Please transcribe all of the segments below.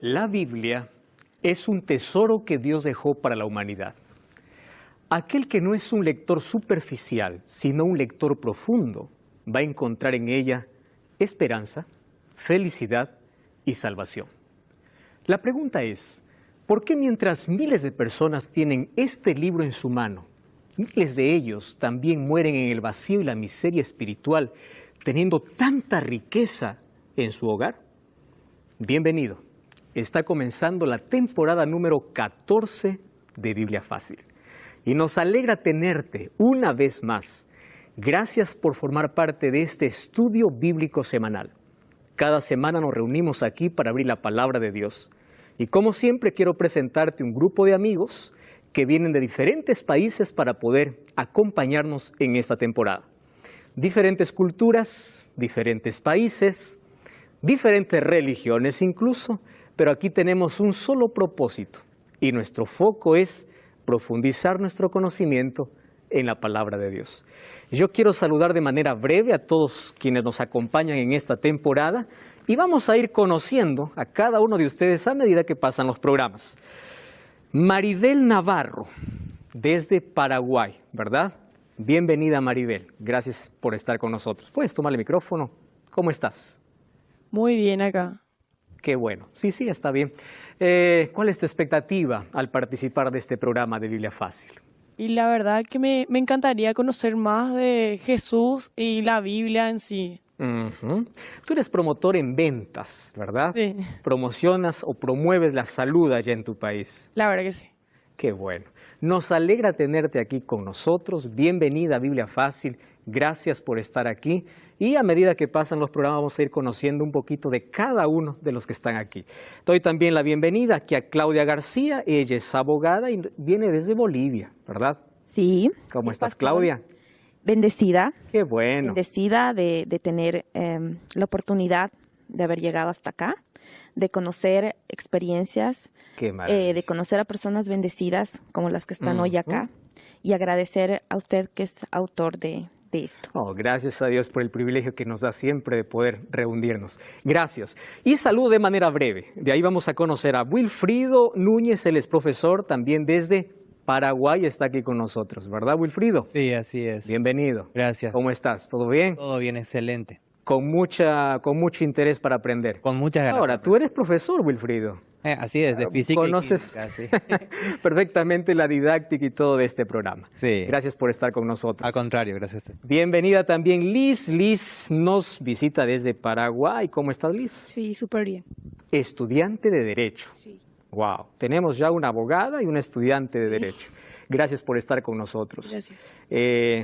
La Biblia es un tesoro que Dios dejó para la humanidad. Aquel que no es un lector superficial, sino un lector profundo, va a encontrar en ella esperanza, felicidad y salvación. La pregunta es, ¿por qué mientras miles de personas tienen este libro en su mano, miles de ellos también mueren en el vacío y la miseria espiritual, teniendo tanta riqueza en su hogar? Bienvenido. Está comenzando la temporada número 14 de Biblia Fácil. Y nos alegra tenerte una vez más. Gracias por formar parte de este estudio bíblico semanal. Cada semana nos reunimos aquí para abrir la palabra de Dios. Y como siempre quiero presentarte un grupo de amigos que vienen de diferentes países para poder acompañarnos en esta temporada. Diferentes culturas, diferentes países, diferentes religiones incluso, pero aquí tenemos un solo propósito y nuestro foco es profundizar nuestro conocimiento en la palabra de Dios. Yo quiero saludar de manera breve a todos quienes nos acompañan en esta temporada y vamos a ir conociendo a cada uno de ustedes a medida que pasan los programas. Maribel Navarro, desde Paraguay, ¿verdad? Bienvenida, Maribel. Gracias por estar con nosotros. ¿Puedes tomar el micrófono? ¿Cómo estás? Muy bien acá. Qué bueno. Sí, está bien. ¿Cuál es tu expectativa al participar de este programa de Biblia Fácil? Y la verdad que me encantaría conocer más de Jesús y la Biblia en sí. Tú eres promotor en ventas, ¿verdad? Sí. Promocionas o promueves la salud allá en tu país. La verdad que sí. Qué bueno. Nos alegra tenerte aquí con nosotros. Bienvenida a Biblia Fácil. Gracias por estar aquí. Y a medida que pasan los programas vamos a ir conociendo un poquito de cada uno de los que están aquí. Doy también la bienvenida aquí a Claudia García. Ella es abogada y viene desde Bolivia, ¿verdad? Sí. ¿Cómo sí, estás, pastor. Claudia? Bendecida. Qué bueno. Bendecida de tener la oportunidad de haber llegado hasta acá, de conocer experiencias, Qué maravilla. de conocer a personas bendecidas como las que están hoy acá y agradecer a usted que es autor de esto. Oh, gracias a Dios por el privilegio que nos da siempre de poder reunirnos. Gracias. Y saludo de manera breve. De ahí vamos a conocer a Wilfrido Núñez, él es profesor también desde Paraguay, está aquí con nosotros, ¿verdad, Wilfrido? Sí, así es. Bienvenido. Gracias. ¿Cómo estás? ¿Todo bien? Todo bien, excelente. Con mucho interés para aprender. Con muchas ganas. Ahora, tú eres profesor, Wilfrido. Así es, de física Conoces y química, sí. perfectamente la didáctica y todo de este programa. Sí. Gracias por estar con nosotros. Al contrario, gracias a usted. Bienvenida también Liz. Liz nos visita desde Paraguay. ¿Cómo estás, Liz? Sí, súper bien. Estudiante de Derecho. Sí. Wow, tenemos ya una abogada y una estudiante de Derecho. Gracias por estar con nosotros. Gracias.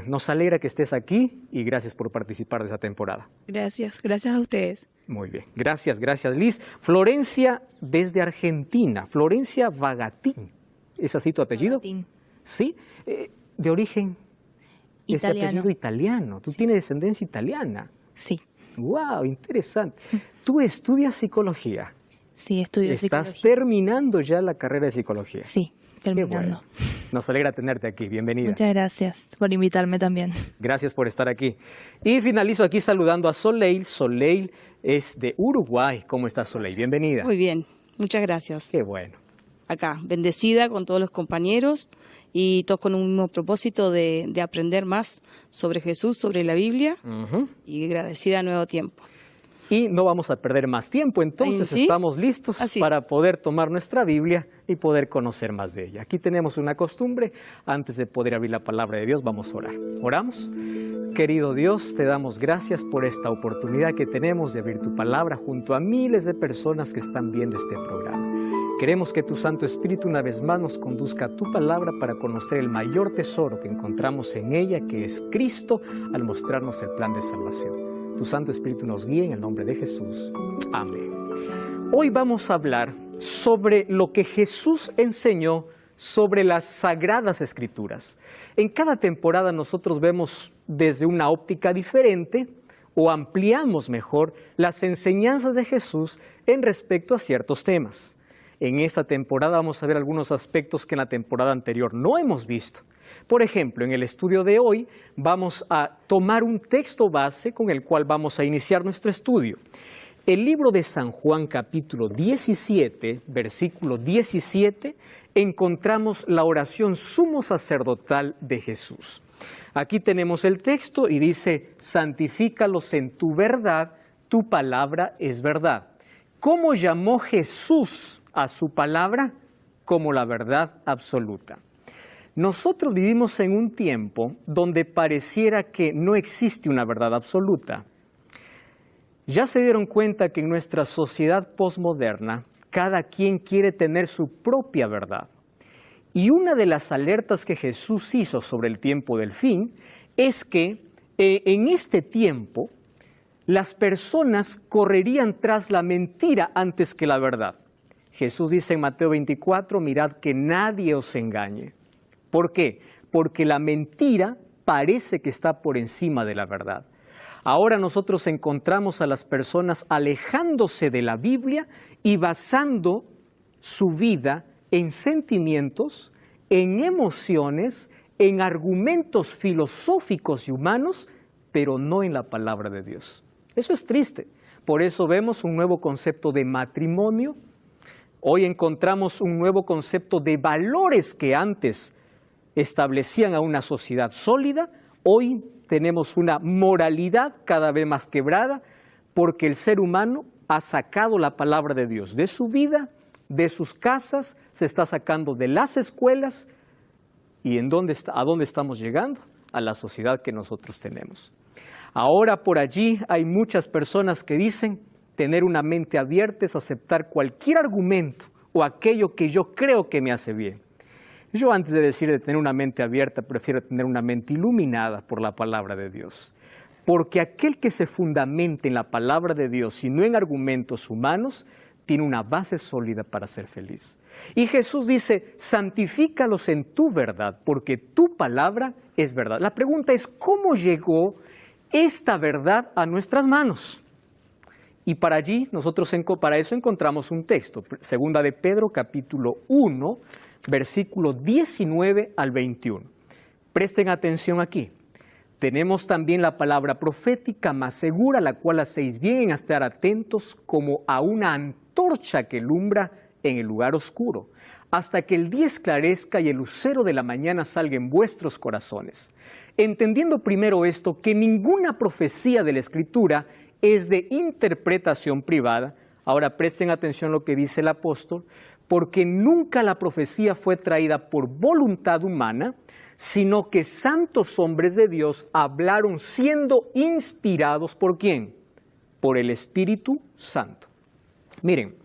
Nos alegra que estés aquí y gracias por participar de esta temporada. Gracias a ustedes. Muy bien, gracias Liz. Florencia desde Argentina, Florencia Vagatín. ¿Es así tu apellido? Vagatín. Sí, de origen ese Italiano. apellido italiano. Tú Sí. tienes descendencia italiana. Sí, Wow, interesante. Tú estudias psicología. sí, estudio Estás psicología. terminando ya la carrera de psicología. Sí, Qué terminando. bueno. Nos alegra tenerte aquí. Bienvenida. Muchas gracias por invitarme también. Gracias por estar aquí. Y finalizo aquí saludando a Soleil. Soleil es de Uruguay. ¿Cómo estás, Soleil? Bienvenida. Muy bien, muchas gracias. Qué bueno. Acá, bendecida con todos los compañeros y todos con un mismo propósito de aprender más sobre Jesús, sobre la Biblia y agradecida a Nuevo Tiempo. Y no vamos a perder más tiempo, entonces ¿Sí? estamos listos Así para es. poder tomar nuestra Biblia y poder conocer más de ella. Aquí tenemos una costumbre, antes de poder abrir la palabra de Dios, vamos a orar. ¿Oramos? Querido Dios, te damos gracias por esta oportunidad que tenemos de abrir tu palabra junto a miles de personas que están viendo este programa. Queremos que tu Santo Espíritu una vez más nos conduzca a tu palabra para conocer el mayor tesoro que encontramos en ella, que es Cristo, al mostrarnos el plan de salvación. Tu Santo Espíritu nos guíe en el nombre de Jesús. Amén. Hoy vamos a hablar sobre lo que Jesús enseñó sobre las Sagradas Escrituras. En cada temporada nosotros vemos desde una óptica diferente o ampliamos mejor las enseñanzas de Jesús en respecto a ciertos temas. En esta temporada vamos a ver algunos aspectos que en la temporada anterior no hemos visto. Por ejemplo, en el estudio de hoy vamos a tomar un texto base con el cual vamos a iniciar nuestro estudio. el libro de San Juan capítulo 17, versículo 17, encontramos la oración sumo sacerdotal de Jesús. Aquí tenemos el texto y dice, santifícalos en tu verdad, tu palabra es verdad. ¿Cómo llamó Jesús a su palabra? Como la verdad absoluta. Nosotros vivimos en un tiempo donde pareciera que no existe una verdad absoluta. Ya se dieron cuenta que en nuestra sociedad posmoderna, cada quien quiere tener su propia verdad. Y una de las alertas que Jesús hizo sobre el tiempo del fin es que en este tiempo las personas correrían tras la mentira antes que la verdad. Jesús dice en Mateo 24, mirad que nadie os engañe. ¿Por qué? Porque la mentira parece que está por encima de la verdad. Ahora nosotros encontramos a las personas alejándose de la Biblia y basando su vida en sentimientos, en emociones, en argumentos filosóficos y humanos, pero no en la palabra de Dios. Eso es triste. Por eso vemos un nuevo concepto de matrimonio. Hoy encontramos un nuevo concepto de valores que antes establecían a una sociedad sólida. Hoy tenemos una moralidad cada vez más quebrada porque el ser humano ha sacado la palabra de Dios de su vida, de sus casas, se está sacando de las escuelas. ¿Y a dónde estamos llegando? A la sociedad que nosotros tenemos. Ahora por allí hay muchas personas que dicen tener una mente abierta es aceptar cualquier argumento o aquello que yo creo que me hace bien. Yo antes de decir de tener una mente abierta, prefiero tener una mente iluminada por la palabra de Dios. Porque aquel que se fundamente en la palabra de Dios y no en argumentos humanos, tiene una base sólida para ser feliz. Y Jesús dice, santifícalos en tu verdad, porque tu palabra es verdad. La pregunta es, ¿cómo llegó esta verdad a nuestras manos? Y para eso encontramos un texto, segunda de Pedro, capítulo 1, versículo 19 al 21. Presten atención aquí. Tenemos también la palabra profética más segura, la cual hacéis bien en estar atentos como a una antorcha que alumbra en el lugar oscuro, hasta que el día esclarezca y el lucero de la mañana salga en vuestros corazones. Entendiendo primero esto, que ninguna profecía de la Escritura es de interpretación privada. Ahora presten atención a lo que dice el apóstol, porque nunca la profecía fue traída por voluntad humana, sino que santos hombres de Dios hablaron siendo inspirados ¿por quién? Por el Espíritu Santo. Miren,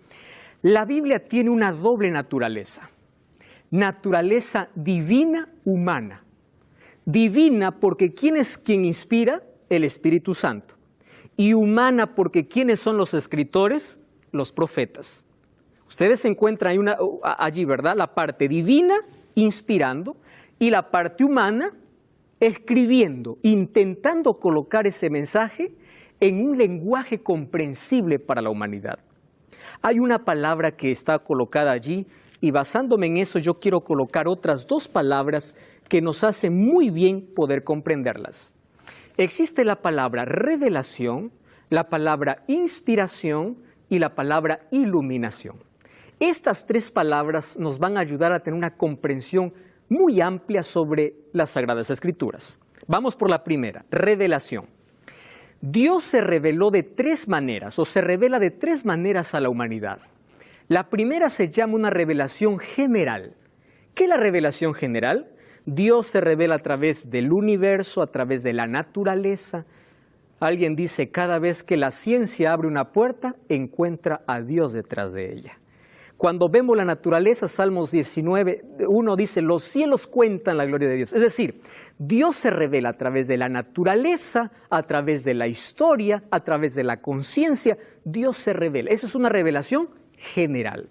la Biblia tiene una doble naturaleza. Naturaleza divina, humana. Divina porque ¿quién es quien inspira? El Espíritu Santo. Y humana porque ¿quiénes son los escritores? Los profetas. Ustedes se encuentran allí, ¿verdad? La parte divina, inspirando, y la parte humana, escribiendo, intentando colocar ese mensaje en un lenguaje comprensible para la humanidad. Hay una palabra que está colocada allí, y basándome en eso yo quiero colocar otras dos palabras que nos hacen muy bien poder comprenderlas. Existe la palabra revelación, la palabra inspiración y la palabra iluminación. Estas tres palabras nos van a ayudar a tener una comprensión muy amplia sobre las Sagradas Escrituras. Vamos por la primera, revelación. Dios se reveló de tres maneras, o se revela de tres maneras a la humanidad. La primera se llama una revelación general. ¿Qué es la revelación general? Dios se revela a través del universo, a través de la naturaleza. Alguien dice, cada vez que la ciencia abre una puerta, encuentra a Dios detrás de ella. Cuando vemos la naturaleza, Salmos 19:1 dice, los cielos cuentan la gloria de Dios. Es decir, Dios se revela a través de la naturaleza, a través de la historia, a través de la conciencia. Dios se revela. Esa es una revelación general.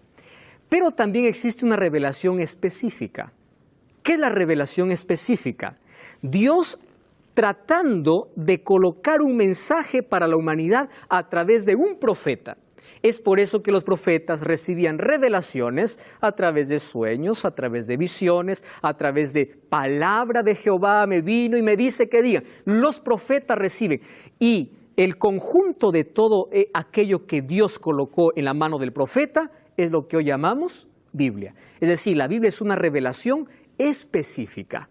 Pero también existe una revelación específica. ¿Qué es la revelación específica? Dios tratando de colocar un mensaje para la humanidad a través de un profeta. Es por eso que los profetas recibían revelaciones a través de sueños, a través de visiones, a través de palabra de Jehová me vino y me dice que digan. Los profetas reciben. Y el conjunto de todo aquello que Dios colocó en la mano del profeta es lo que hoy llamamos Biblia. Es decir, la Biblia es una revelación específica.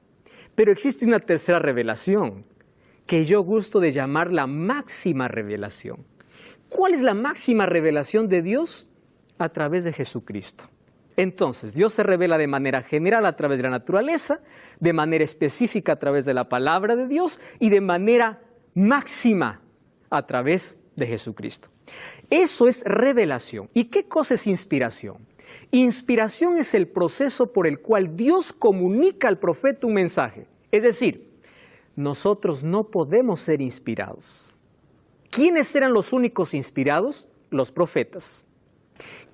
Pero existe una tercera revelación que yo gusto de llamar la máxima revelación. ¿Cuál es la máxima revelación de Dios? A través de Jesucristo. Entonces, Dios se revela de manera general a través de la naturaleza, de manera específica a través de la palabra de Dios y de manera máxima a través de Jesucristo. Eso es revelación. ¿Y qué cosa es inspiración? Inspiración es el proceso por el cual Dios comunica al profeta un mensaje. Es decir, nosotros no podemos ser inspirados. ¿Quiénes eran los únicos inspirados? Los profetas.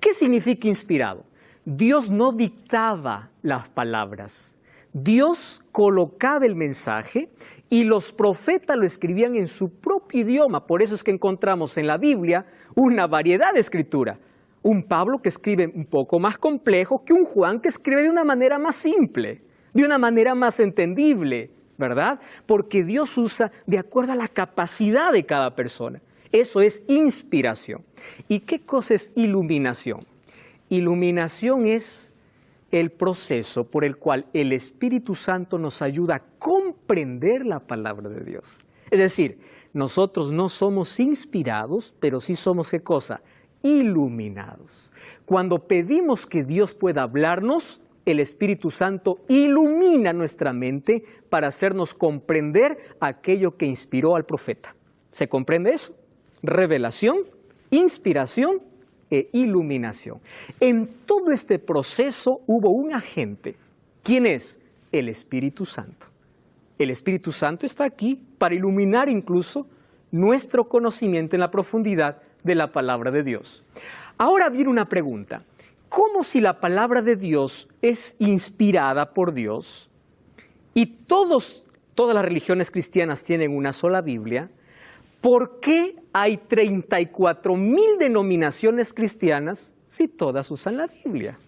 ¿Qué significa inspirado? Dios no dictaba las palabras. Dios colocaba el mensaje y los profetas lo escribían en su propio idioma. Por eso es que encontramos en la Biblia una variedad de escritura. Un Pablo que escribe un poco más complejo que un Juan que escribe de una manera más simple, de una manera más entendible, ¿verdad? Porque Dios usa de acuerdo a la capacidad de cada persona. Eso es inspiración. ¿Y qué cosa es iluminación? Iluminación es el proceso por el cual el Espíritu Santo nos ayuda a comprender la palabra de Dios. Es decir, nosotros no somos inspirados, pero sí somos, ¿qué cosa? Iluminados. Cuando pedimos que Dios pueda hablarnos, el Espíritu Santo ilumina nuestra mente para hacernos comprender aquello que inspiró al profeta. ¿Se comprende eso? Revelación, inspiración e iluminación. En todo este proceso hubo un agente. ¿Quién es? El Espíritu Santo. El Espíritu Santo está aquí para iluminar incluso nuestro conocimiento en la profundidad de la palabra de Dios. Ahora viene una pregunta. ¿Cómo si la palabra de Dios es inspirada por Dios y todas las religiones cristianas tienen una sola Biblia? ¿Por qué hay 34,000 denominaciones cristianas si todas usan la Biblia?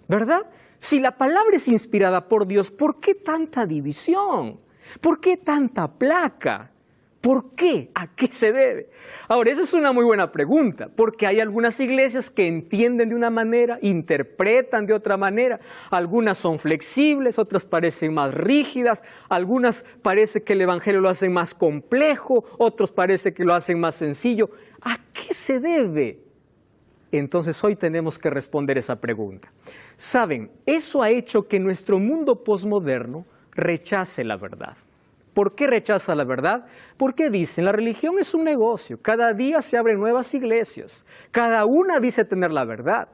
¿Verdad? Si la palabra es inspirada por Dios, ¿por qué tanta división? ¿Por qué tanta placa? ¿Por qué? ¿A qué se debe? Ahora, esa es una muy buena pregunta, porque hay algunas iglesias que entienden de una manera, interpretan de otra manera. Algunas son flexibles, otras parecen más rígidas, algunas parece que el evangelio lo hacen más complejo, otros parece que lo hacen más sencillo. ¿A qué se debe? Entonces hoy tenemos que responder esa pregunta. Saben, eso ha hecho que nuestro mundo posmoderno rechace la verdad. ¿Por qué rechaza la verdad? Porque dicen, la religión es un negocio, cada día se abren nuevas iglesias, cada una dice tener la verdad,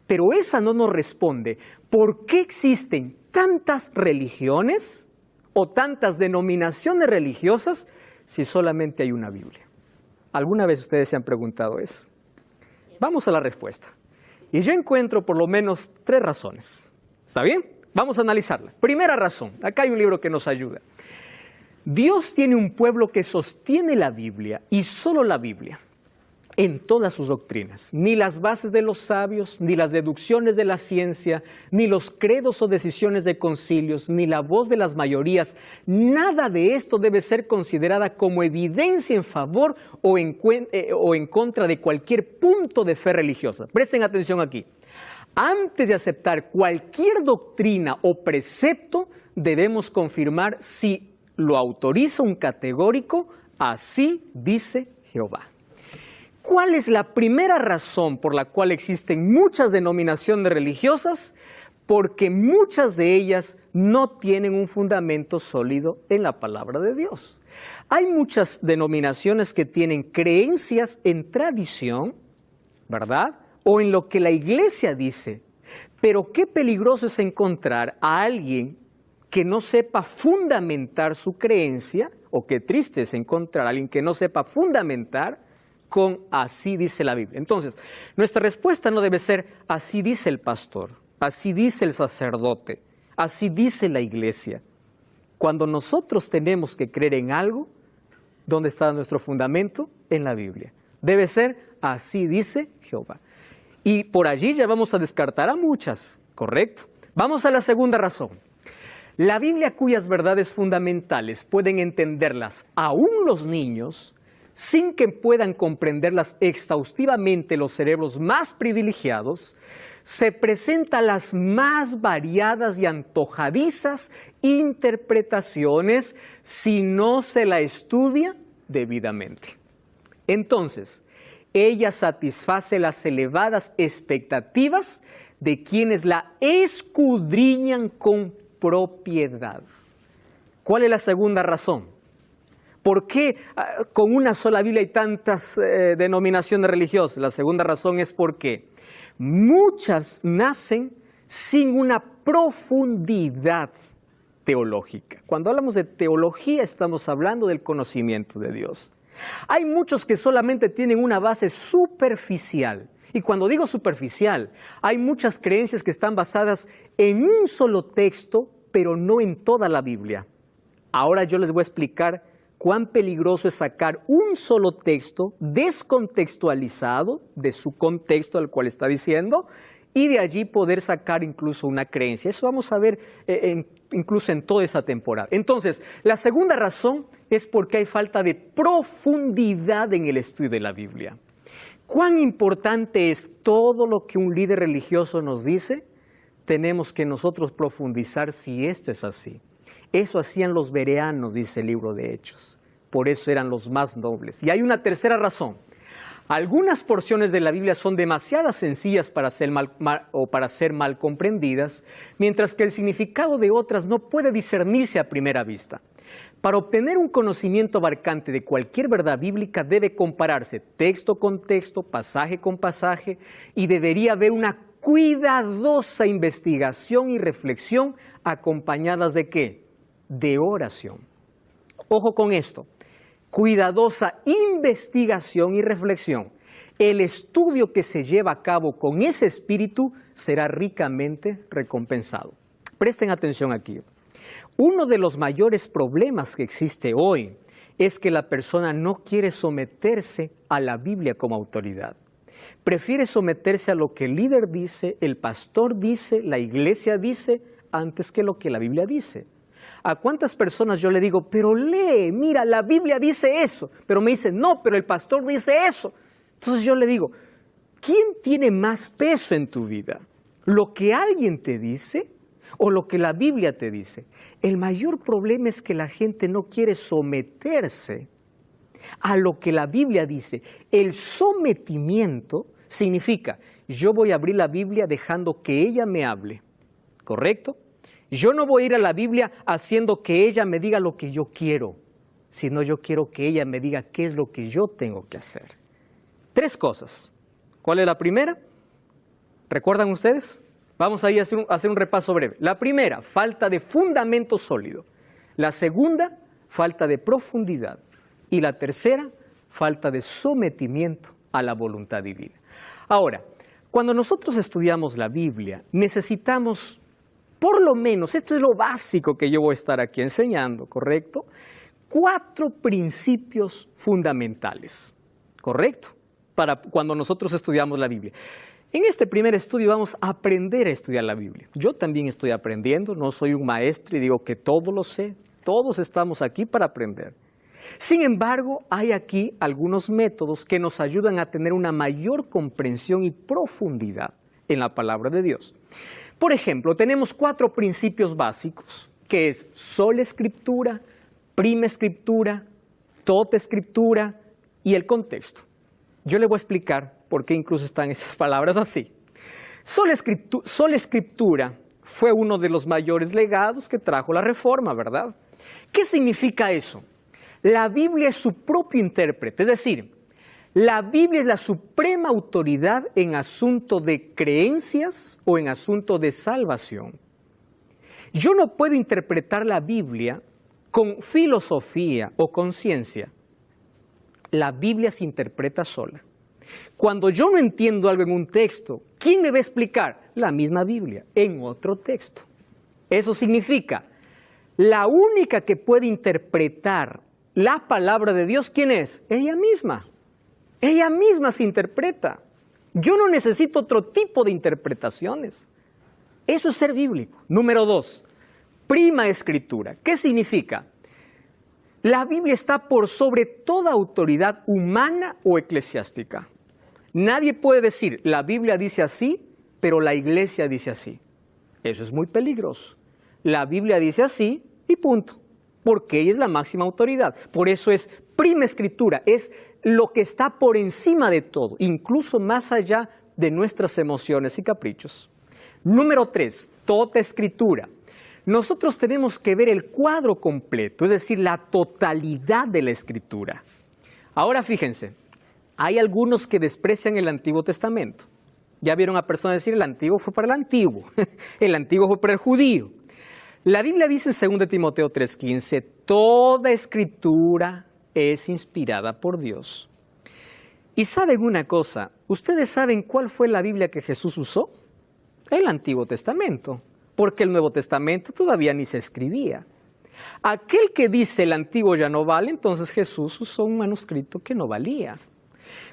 pero esa no nos responde. ¿Por qué existen tantas religiones o tantas denominaciones religiosas si solamente hay una Biblia? ¿Alguna vez ustedes se han preguntado eso? Vamos a la respuesta. Y yo encuentro por lo menos 3 razones. ¿Está bien? Vamos a analizarla. Primera razón, acá hay un libro que nos ayuda. Dios tiene un pueblo que sostiene la Biblia y solo la Biblia en todas sus doctrinas. Ni las bases de los sabios, ni las deducciones de la ciencia, ni los credos o decisiones de concilios, ni la voz de las mayorías. Nada de esto debe ser considerada como evidencia en favor o en contra de cualquier punto de fe religiosa. Presten atención aquí. Antes de aceptar cualquier doctrina o precepto, debemos confirmar si lo autoriza un categórico, así dice Jehová. ¿Cuál es la primera razón por la cual existen muchas denominaciones religiosas? Porque muchas de ellas no tienen un fundamento sólido en la palabra de Dios. Hay muchas denominaciones que tienen creencias en tradición, ¿verdad? O en lo que la iglesia dice. Pero qué peligroso es encontrar a alguien que no sepa fundamentar su creencia, o qué triste es encontrar a alguien que no sepa fundamentar con así dice la Biblia. Entonces, nuestra respuesta no debe ser así dice el pastor, así dice el sacerdote, así dice la iglesia. Cuando nosotros tenemos que creer en algo, ¿dónde está nuestro fundamento? En la Biblia. Debe ser así dice Jehová. Y por allí ya vamos a descartar a muchas, ¿correcto? Vamos a la segunda razón. La Biblia, cuyas verdades fundamentales pueden entenderlas aún los niños, sin que puedan comprenderlas exhaustivamente los cerebros más privilegiados, se presenta las más variadas y antojadizas interpretaciones si no se la estudia debidamente. Entonces, ella satisface las elevadas expectativas de quienes la escudriñan con propiedad. ¿Cuál es la segunda razón? ¿Por qué con una sola Biblia hay tantas denominaciones religiosas? La segunda razón es porque muchas nacen sin una profundidad teológica. Cuando hablamos de teología estamos hablando del conocimiento de Dios. Hay muchos que solamente tienen una base superficial. Y cuando digo superficial, hay muchas creencias que están basadas en un solo texto, pero no en toda la Biblia. Ahora yo les voy a explicar cuán peligroso es sacar un solo texto descontextualizado de su contexto al cual está diciendo y de allí poder sacar incluso una creencia. Eso vamos a ver incluso en toda esta temporada. Entonces, la segunda razón es porque hay falta de profundidad en el estudio de la Biblia. ¿Cuán importante es todo lo que un líder religioso nos dice? Tenemos que nosotros profundizar si esto es así. Eso hacían los bereanos, dice el libro de Hechos. Por eso eran los más nobles. Y hay una tercera razón. Algunas porciones de la Biblia son demasiado sencillas para ser mal comprendidas, mientras que el significado de otras no puede discernirse a primera vista. Para obtener un conocimiento abarcante de cualquier verdad bíblica debe compararse texto con texto, pasaje con pasaje, y debería haber una cuidadosa investigación y reflexión acompañadas ¿de qué? De oración. Ojo con esto. Cuidadosa investigación y reflexión. El estudio que se lleva a cabo con ese espíritu será ricamente recompensado. Presten atención aquí. Uno de los mayores problemas que existe hoy es que la persona no quiere someterse a la Biblia como autoridad. Prefiere someterse a lo que el líder dice, el pastor dice, la iglesia dice, antes que lo que la Biblia dice. ¿A cuántas personas yo le digo, pero lee, mira, la Biblia dice eso? Pero me dicen, no, pero el pastor dice eso. Entonces yo le digo, ¿quién tiene más peso en tu vida? ¿Lo que alguien te dice o lo que la Biblia te dice? El mayor problema es que la gente no quiere someterse a lo que la Biblia dice. El sometimiento significa, yo voy a abrir la Biblia dejando que ella me hable, ¿correcto? Yo no voy a ir a la Biblia haciendo que ella me diga lo que yo quiero, sino yo quiero que ella me diga qué es lo que yo tengo que hacer. Tres cosas. ¿Cuál es la primera? ¿Recuerdan ustedes? Vamos a ir a hacer un repaso breve. La primera, falta de fundamento sólido. La segunda, falta de profundidad. Y la tercera, falta de sometimiento a la voluntad divina. Ahora, cuando nosotros estudiamos la Biblia, necesitamos, por lo menos, esto es lo básico que yo voy a estar aquí enseñando, ¿correcto? 4 principios fundamentales, ¿correcto? Para cuando nosotros estudiamos la Biblia. En este primer estudio vamos a aprender a estudiar la Biblia. Yo también estoy aprendiendo, no soy un maestro y digo que todo lo sé. Todos estamos aquí para aprender. Sin embargo, hay aquí algunos métodos que nos ayudan a tener una mayor comprensión y profundidad en la palabra de Dios. Por ejemplo, tenemos 4 principios básicos, que es sola escritura, prima escritura, tota escritura y el contexto. Yo le voy a explicar por qué incluso están esas palabras así. Sola escritura fue uno de los mayores legados que trajo la Reforma, ¿verdad? ¿Qué significa eso? La Biblia es su propio intérprete, es decir, la Biblia es la suprema autoridad en asunto de creencias o en asunto de salvación. Yo no puedo interpretar la Biblia con filosofía o con ciencia. La Biblia se interpreta sola. Cuando yo no entiendo algo en un texto, ¿quién me va a explicar? La misma Biblia, en otro texto. Eso significa, la única que puede interpretar la palabra de Dios, ¿quién es? Ella misma. Ella misma se interpreta. Yo no necesito otro tipo de interpretaciones. Eso es ser bíblico. Número 2, prima escritura. ¿Qué significa? La Biblia está por sobre toda autoridad humana o eclesiástica. Nadie puede decir, la Biblia dice así, pero la iglesia dice así. Eso es muy peligroso. La Biblia dice así y punto, porque ella es la máxima autoridad. Por eso es prima escritura, es lo que está por encima de todo, incluso más allá de nuestras emociones y caprichos. Número 3, toda escritura. Nosotros tenemos que ver el cuadro completo, es decir, la totalidad de la escritura. Ahora fíjense, hay algunos que desprecian el Antiguo Testamento. Ya vieron a personas decir, el Antiguo fue para el Antiguo, el Antiguo fue para el judío. La Biblia dice en 2 Timoteo 3:15, toda escritura es inspirada por Dios. Y saben una cosa, ¿ustedes saben cuál fue la Biblia que Jesús usó? El Antiguo Testamento, porque el Nuevo Testamento todavía ni se escribía. Aquel que dice el Antiguo ya no vale, entonces Jesús usó un manuscrito que no valía.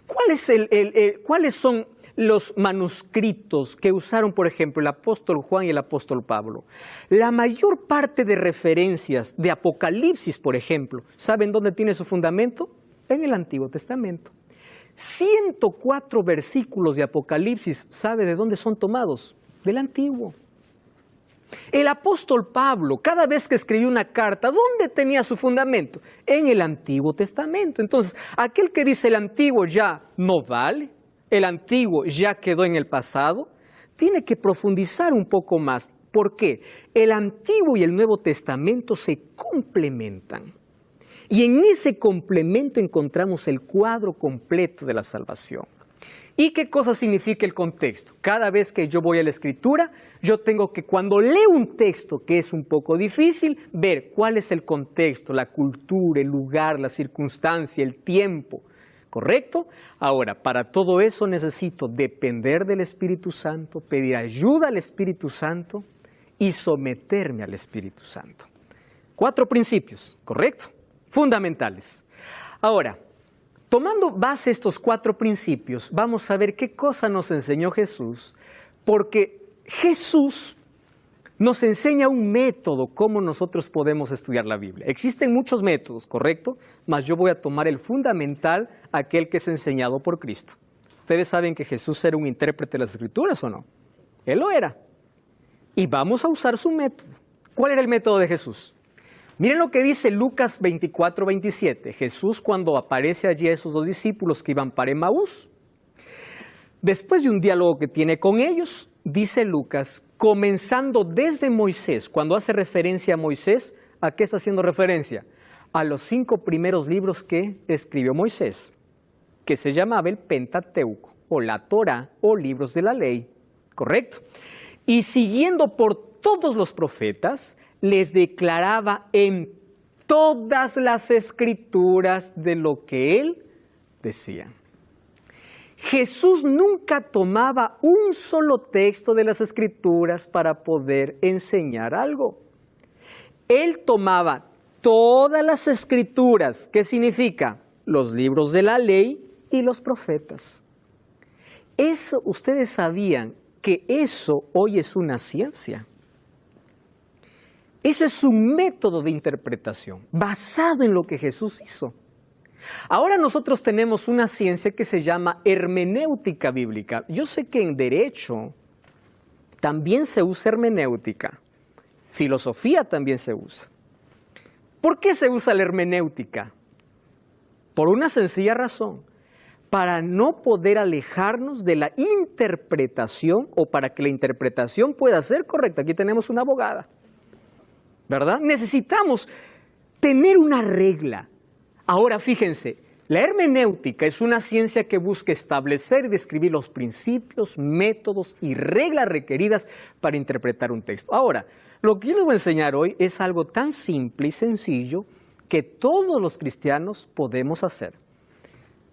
¿Cuáles son los manuscritos que usaron, por ejemplo, el apóstol Juan y el apóstol Pablo? La mayor parte de referencias de Apocalipsis, por ejemplo, ¿saben dónde tiene su fundamento? En el Antiguo Testamento. 104 versículos de Apocalipsis, ¿sabe de dónde son tomados? Del Antiguo. El apóstol Pablo, cada vez que escribió una carta, ¿dónde tenía su fundamento? En el Antiguo Testamento. Entonces, aquel que dice el Antiguo ya no vale, el Antiguo ya quedó en el pasado, tiene que profundizar un poco más. ¿Por qué? El Antiguo y el Nuevo Testamento se complementan. Y en ese complemento encontramos el cuadro completo de la salvación. ¿Y qué cosa significa el contexto? Cada vez que yo voy a la Escritura, yo tengo que, cuando leo un texto que es un poco difícil, ver cuál es el contexto, la cultura, el lugar, la circunstancia, el tiempo. ¿Correcto? Ahora, para todo eso necesito depender del Espíritu Santo, pedir ayuda al Espíritu Santo y someterme al Espíritu Santo. 4 principios, ¿correcto? Fundamentales. Ahora, tomando base estos 4 principios, vamos a ver qué cosa nos enseñó Jesús, porque Jesús nos enseña un método cómo nosotros podemos estudiar la Biblia. Existen muchos métodos, ¿correcto? Mas yo voy a tomar el fundamental, aquel que es enseñado por Cristo. ¿Ustedes saben que Jesús era un intérprete de las Escrituras o no? Él lo era. Y vamos a usar su método. ¿Cuál era el método de Jesús? Miren lo que dice Lucas 24:27. Jesús, cuando aparece allí a esos 2 discípulos que iban para Emaús, después de un diálogo que tiene con ellos, dice Lucas, comenzando desde Moisés, cuando hace referencia a Moisés, ¿a qué está haciendo referencia? A los 5 primeros libros que escribió Moisés, que se llamaba el Pentateuco, o la Torá, o libros de la ley, ¿correcto? Y siguiendo por todos los profetas, les declaraba en todas las escrituras de lo que él decía. Jesús nunca tomaba un solo texto de las Escrituras para poder enseñar algo. Él tomaba todas las Escrituras, ¿qué significa? Los libros de la ley y los profetas. Eso, ustedes sabían que eso hoy es una ciencia. Eso es un método de interpretación basado en lo que Jesús hizo. Ahora nosotros tenemos una ciencia que se llama hermenéutica bíblica. Yo sé que en derecho también se usa hermenéutica. Filosofía también se usa. ¿Por qué se usa la hermenéutica? Por una sencilla razón. Para no poder alejarnos de la interpretación o para que la interpretación pueda ser correcta. Aquí tenemos una abogada, ¿verdad? Necesitamos tener una regla. Ahora fíjense, la hermenéutica es una ciencia que busca establecer y describir los principios, métodos y reglas requeridas para interpretar un texto. Ahora, lo que yo les voy a enseñar hoy es algo tan simple y sencillo que todos los cristianos podemos hacer.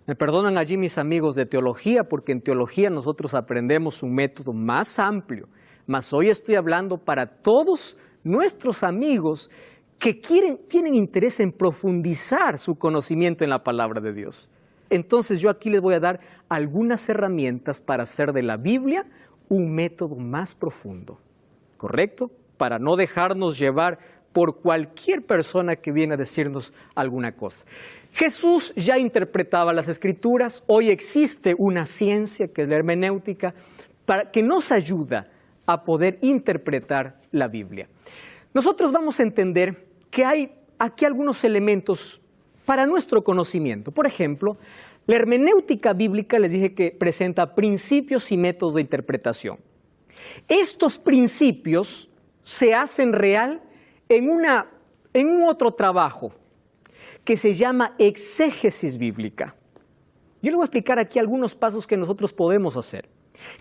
Me perdonan allí mis amigos de teología, porque en teología nosotros aprendemos un método más amplio, mas hoy estoy hablando para todos nuestros amigos que tienen interés en profundizar su conocimiento en la palabra de Dios. Entonces yo aquí les voy a dar algunas herramientas para hacer de la Biblia un método más profundo, ¿correcto? Para no dejarnos llevar por cualquier persona que viene a decirnos alguna cosa. Jesús ya interpretaba las Escrituras, hoy existe una ciencia que es la hermenéutica, que nos ayuda a poder interpretar la Biblia. Nosotros vamos a entender que hay aquí algunos elementos para nuestro conocimiento. Por ejemplo, la hermenéutica bíblica, les dije que presenta principios y métodos de interpretación. Estos principios se hacen real en un otro trabajo que se llama exégesis bíblica. Yo les voy a explicar aquí algunos pasos que nosotros podemos hacer.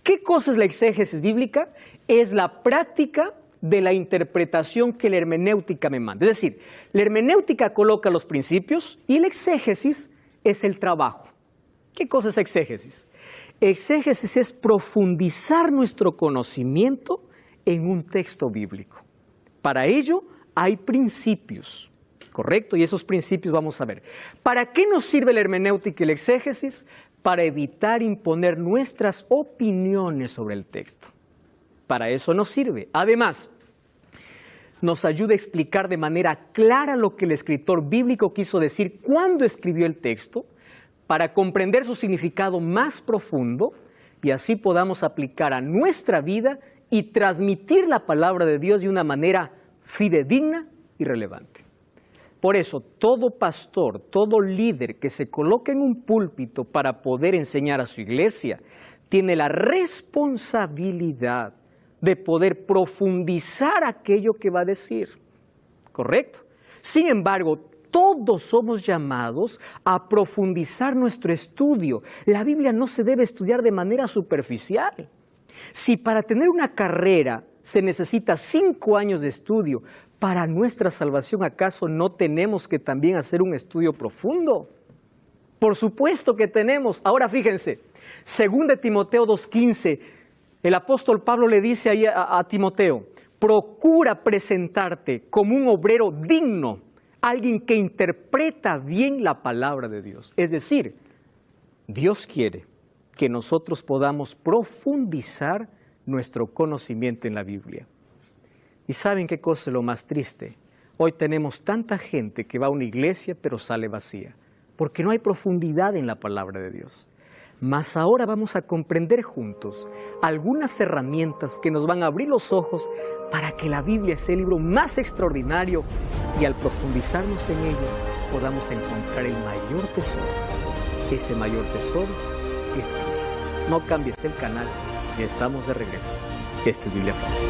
¿Qué cosa es la exégesis bíblica? Es la práctica de la interpretación que la hermenéutica me manda. Es decir, la hermenéutica coloca los principios y la exégesis es el trabajo. ¿Qué cosa es exégesis? Exégesis es profundizar nuestro conocimiento en un texto bíblico. Para ello hay principios, ¿correcto? Y esos principios vamos a ver. ¿Para qué nos sirve la hermenéutica y la exégesis? Para evitar imponer nuestras opiniones sobre el texto. Para eso nos sirve. Además, nos ayuda a explicar de manera clara lo que el escritor bíblico quiso decir cuando escribió el texto, para comprender su significado más profundo y así podamos aplicar a nuestra vida y transmitir la palabra de Dios de una manera fidedigna y relevante. Por eso, todo pastor, todo líder que se coloque en un púlpito para poder enseñar a su iglesia, tiene la responsabilidad de poder profundizar aquello que va a decir, ¿correcto? Sin embargo, todos somos llamados a profundizar nuestro estudio. La Biblia no se debe estudiar de manera superficial. Si para tener una carrera se necesita 5 años de estudio, para nuestra salvación, ¿acaso no tenemos que también hacer un estudio profundo? Por supuesto que tenemos. Ahora fíjense, 2 Timoteo 2:15, el apóstol Pablo le dice ahí a Timoteo, procura presentarte como un obrero digno, alguien que interpreta bien la palabra de Dios. Es decir, Dios quiere que nosotros podamos profundizar nuestro conocimiento en la Biblia. ¿Y saben qué cosa es lo más triste? Hoy tenemos tanta gente que va a una iglesia pero sale vacía, porque no hay profundidad en la palabra de Dios. Mas ahora vamos a comprender juntos algunas herramientas que nos van a abrir los ojos para que la Biblia sea el libro más extraordinario y al profundizarnos en ello podamos encontrar el mayor tesoro. Ese mayor tesoro es Cristo. No cambies el canal, ya estamos de regreso. Esto es Biblia Fácil.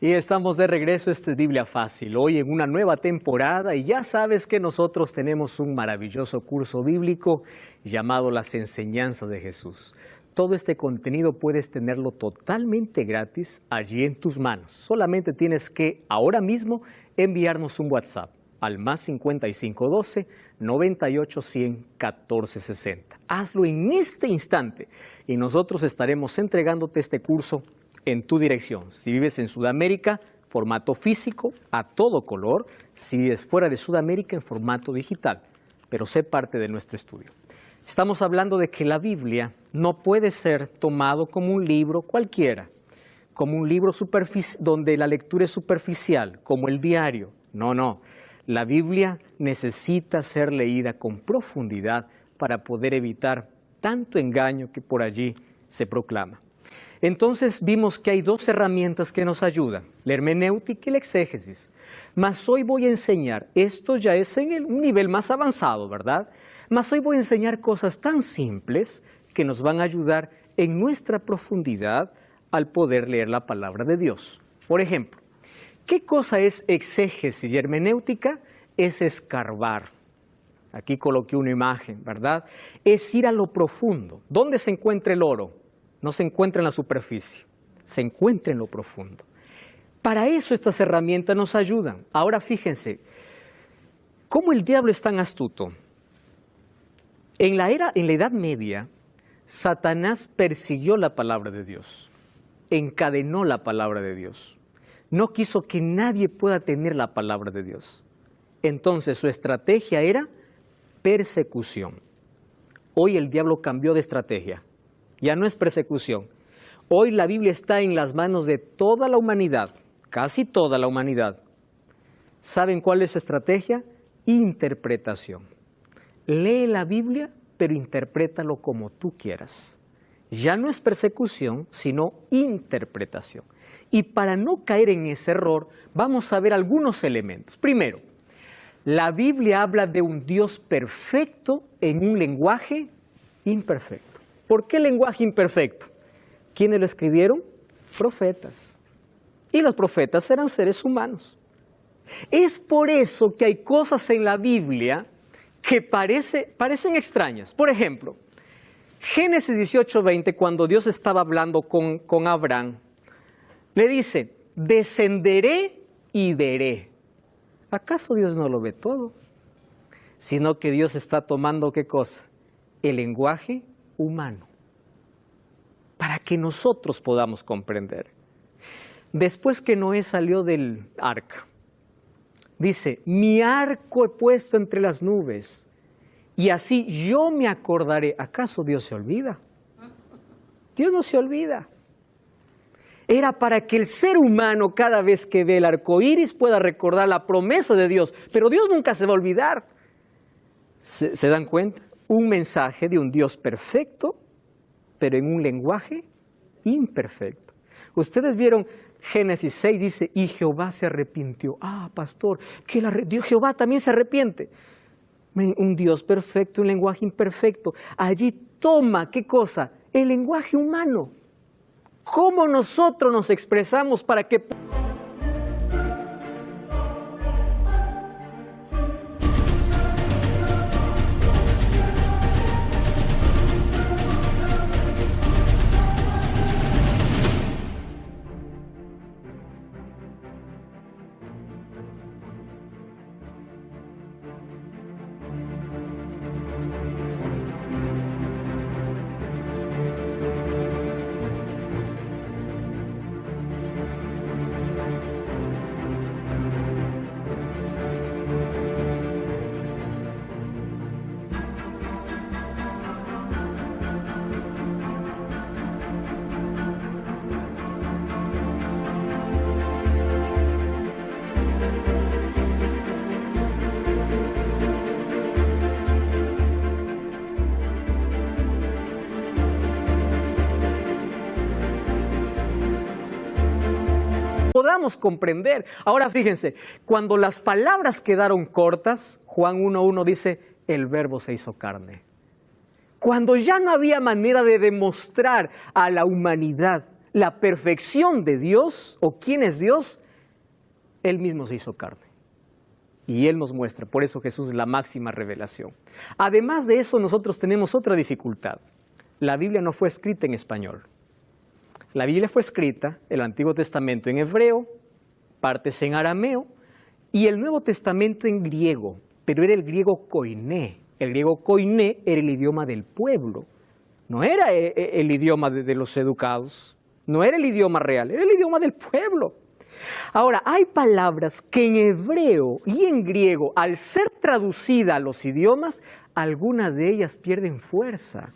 Y estamos de regreso, esto es Biblia Fácil, hoy en una nueva temporada y ya sabes que nosotros tenemos un maravilloso curso bíblico llamado Las Enseñanzas de Jesús. Todo este contenido puedes tenerlo totalmente gratis allí en tus manos. Solamente tienes que ahora mismo enviarnos un WhatsApp al más 5512 98 100 14 60. Hazlo en este instante y nosotros estaremos entregándote este curso en tu dirección. Si vives en Sudamérica, formato físico, a todo color. Si vives fuera de Sudamérica, en formato digital. Pero sé parte de nuestro estudio. Estamos hablando de que la Biblia no puede ser tomado como un libro cualquiera, como un libro donde la lectura es superficial, como el diario. No, no. La Biblia necesita ser leída con profundidad para poder evitar tanto engaño que por allí se proclama. Entonces vimos que hay 2 herramientas que nos ayudan, la hermenéutica y la exégesis. Mas hoy voy a enseñar, esto ya es en un nivel más avanzado, ¿verdad? Mas hoy voy a enseñar cosas tan simples que nos van a ayudar en nuestra profundidad al poder leer la palabra de Dios. Por ejemplo, ¿qué cosa es exégesis y hermenéutica? Es escarbar. Aquí coloqué una imagen, ¿verdad? Es ir a lo profundo. ¿Dónde se encuentra el oro? No se encuentra en la superficie, se encuentra en lo profundo. Para eso estas herramientas nos ayudan. Ahora fíjense, ¿cómo el diablo es tan astuto? En la Edad Media, Satanás persiguió la palabra de Dios. encadenó la palabra de Dios. No quiso que nadie pueda tener la palabra de Dios. Entonces su estrategia era persecución. Hoy el diablo cambió de estrategia. Ya no es persecución. Hoy la Biblia está en las manos de toda la humanidad, casi toda la humanidad. ¿Saben cuál es su estrategia? Interpretación. Lee la Biblia, pero interprétalo como tú quieras. Ya no es persecución, sino interpretación. Y para no caer en ese error, vamos a ver algunos elementos. Primero, la Biblia habla de un Dios perfecto en un lenguaje imperfecto. ¿Por qué lenguaje imperfecto? ¿Quiénes lo escribieron? Profetas. Y los profetas eran seres humanos. Es por eso que hay cosas en la Biblia que parecen extrañas. Por ejemplo, Génesis 18:20, cuando Dios estaba hablando con Abraham, le dice, descenderé y veré. ¿Acaso Dios no lo ve todo? Sino que Dios está tomando, ¿qué cosa? El lenguaje humano, para que nosotros podamos comprender. Después que Noé salió del arca, dice, mi arco he puesto entre las nubes, y así yo me acordaré. ¿Acaso Dios se olvida? Dios no se olvida. Era para que el ser humano cada vez que ve el arco iris pueda recordar la promesa de Dios, pero Dios nunca se va a olvidar. ¿Se dan cuenta? Un mensaje de un Dios perfecto, pero en un lenguaje imperfecto. Ustedes vieron Génesis 6, dice, y Jehová se arrepintió. Ah, pastor, que Jehová también se arrepiente. Un Dios perfecto, un lenguaje imperfecto. Allí toma, ¿qué cosa? El lenguaje humano. ¿Cómo nosotros nos expresamos para que... podamos comprender. Ahora fíjense, cuando las palabras quedaron cortas, Juan 1:1 dice, el verbo se hizo carne. Cuando ya no había manera de demostrar a la humanidad la perfección de Dios o quién es Dios, Él mismo se hizo carne. Y Él nos muestra, por eso Jesús es la máxima revelación. Además de eso, nosotros tenemos otra dificultad. La Biblia no fue escrita en español. La Biblia fue escrita, el Antiguo Testamento en hebreo, partes en arameo, y el Nuevo Testamento en griego, pero era el griego koiné. El griego koiné era el idioma del pueblo, no era el idioma de los educados, no era el idioma real, era el idioma del pueblo. Ahora, hay palabras que en hebreo y en griego, al ser traducidas a los idiomas, algunas de ellas pierden fuerza.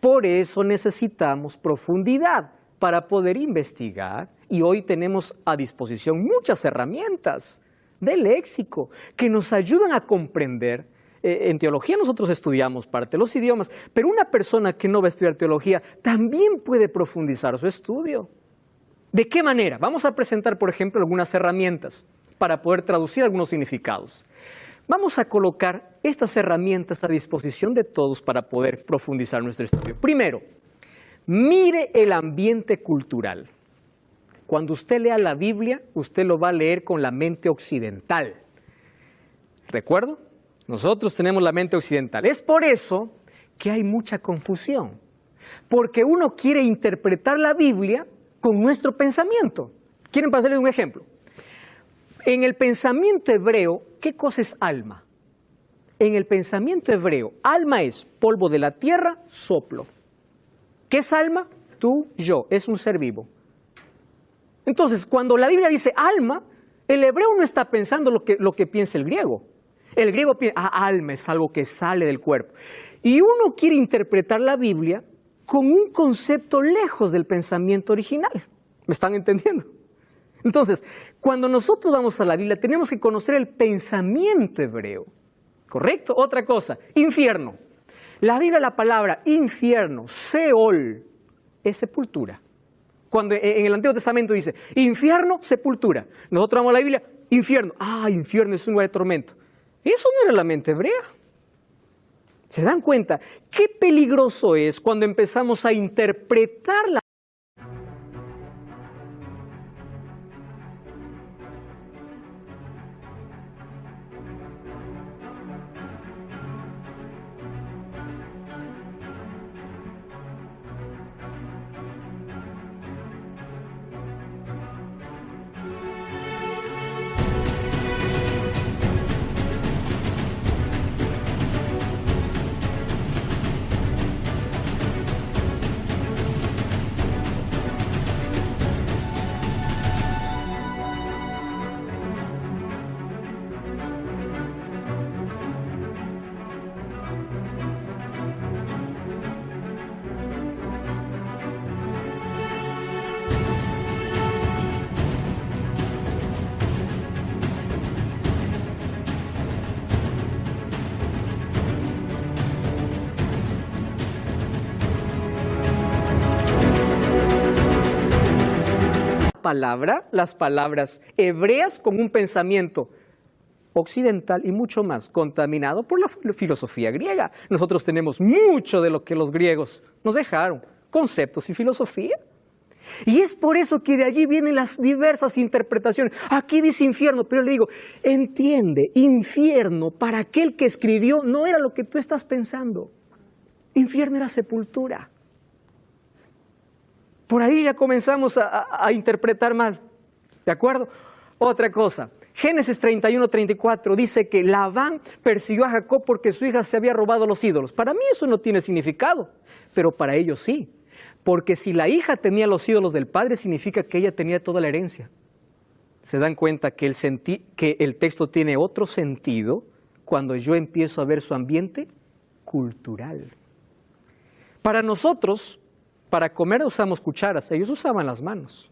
Por eso necesitamos profundidad para poder investigar, y hoy tenemos a disposición muchas herramientas de léxico que nos ayudan a comprender. En teología nosotros estudiamos parte de los idiomas, pero una persona que no va a estudiar teología también puede profundizar su estudio. ¿De qué manera? Vamos a presentar, por ejemplo, algunas herramientas para poder traducir algunos significados. Vamos a colocar estas herramientas a disposición de todos para poder profundizar nuestro estudio. Primero, mire el ambiente cultural. Cuando usted lea la Biblia, usted lo va a leer con la mente occidental. ¿Recuerdo? Nosotros tenemos la mente occidental. Es por eso que hay mucha confusión. Porque uno quiere interpretar la Biblia con nuestro pensamiento. ¿Quieren pasarles un ejemplo? En el pensamiento hebreo, ¿qué cosa es alma? En el pensamiento hebreo, alma es polvo de la tierra, soplo. ¿Qué es alma? tú, yo, es un ser vivo. Entonces, cuando la Biblia dice alma, el hebreo no está pensando lo que piensa el griego. El griego piensa, alma es algo que sale del cuerpo. Y uno quiere interpretar la Biblia con un concepto lejos del pensamiento original. ¿Me están entendiendo? Entonces, cuando nosotros vamos a la Biblia, tenemos que conocer el pensamiento hebreo. ¿Correcto? Otra cosa, infierno. La Biblia, la palabra infierno, Seol, es sepultura. Cuando en el Antiguo Testamento dice infierno, sepultura. Nosotros vamos a la Biblia, infierno. Infierno es un lugar de tormento. Eso no era la mente hebrea. ¿Se dan cuenta? Qué peligroso es cuando empezamos a interpretar la las palabras hebreas con un pensamiento occidental y mucho más contaminado por la filosofía griega. Nosotros tenemos mucho de lo que los griegos nos dejaron, conceptos y filosofía. Y es por eso que de allí vienen las diversas interpretaciones. Aquí dice infierno, pero le digo, entiende, infierno para aquel que escribió no era lo que tú estás pensando. Infierno era sepultura. Por ahí ya comenzamos a interpretar mal, ¿de acuerdo? Otra cosa, Génesis 31-34 dice que Labán persiguió a Jacob porque su hija se había robado los ídolos. Para mí eso no tiene significado, pero para ellos sí. Porque si la hija tenía los ídolos del padre, significa que ella tenía toda la herencia. ¿Se dan cuenta que el texto tiene otro sentido cuando yo empiezo a ver su ambiente cultural? Para nosotros, para comer usamos cucharas, ellos usaban las manos.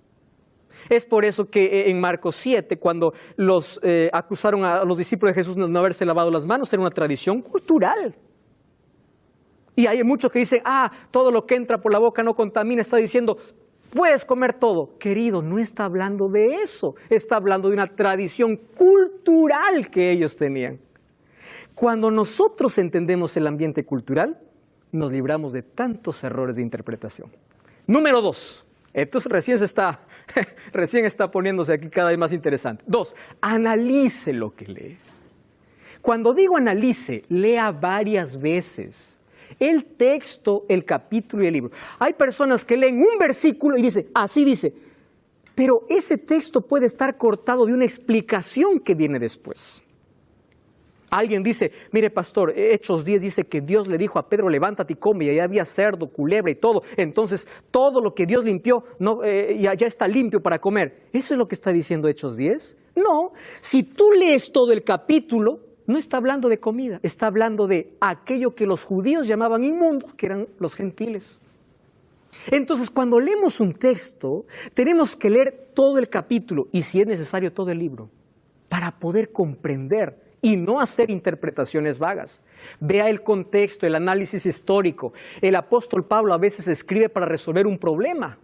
Es por eso que en Marcos 7, cuando los acusaron a los discípulos de Jesús de no haberse lavado las manos, era una tradición cultural. Y hay muchos que dicen, todo lo que entra por la boca no contamina, está diciendo, puedes comer todo. Querido, no está hablando de eso, está hablando de una tradición cultural que ellos tenían. Cuando nosotros entendemos el ambiente cultural, nos libramos de tantos errores de interpretación. Número 2, esto recién está poniéndose aquí cada vez más interesante. 2, analice lo que lee. Cuando digo analice, lea varias veces el texto, el capítulo y el libro. Hay personas que leen un versículo y dicen, así dice, pero ese texto puede estar cortado de una explicación que viene después. Alguien dice, mire pastor, Hechos 10 dice que Dios le dijo a Pedro, levántate y come, y allá había cerdo, culebra y todo. Entonces, todo lo que Dios limpió, ya está limpio para comer. ¿Eso es lo que está diciendo Hechos 10? No, si tú lees todo el capítulo, no está hablando de comida, está hablando de aquello que los judíos llamaban inmundos, que eran los gentiles. Entonces, cuando leemos un texto, tenemos que leer todo el capítulo, y si es necesario todo el libro, para poder comprender y no hacer interpretaciones vagas. Vea el contexto, el análisis histórico. El apóstol Pablo a veces escribe para resolver un problema.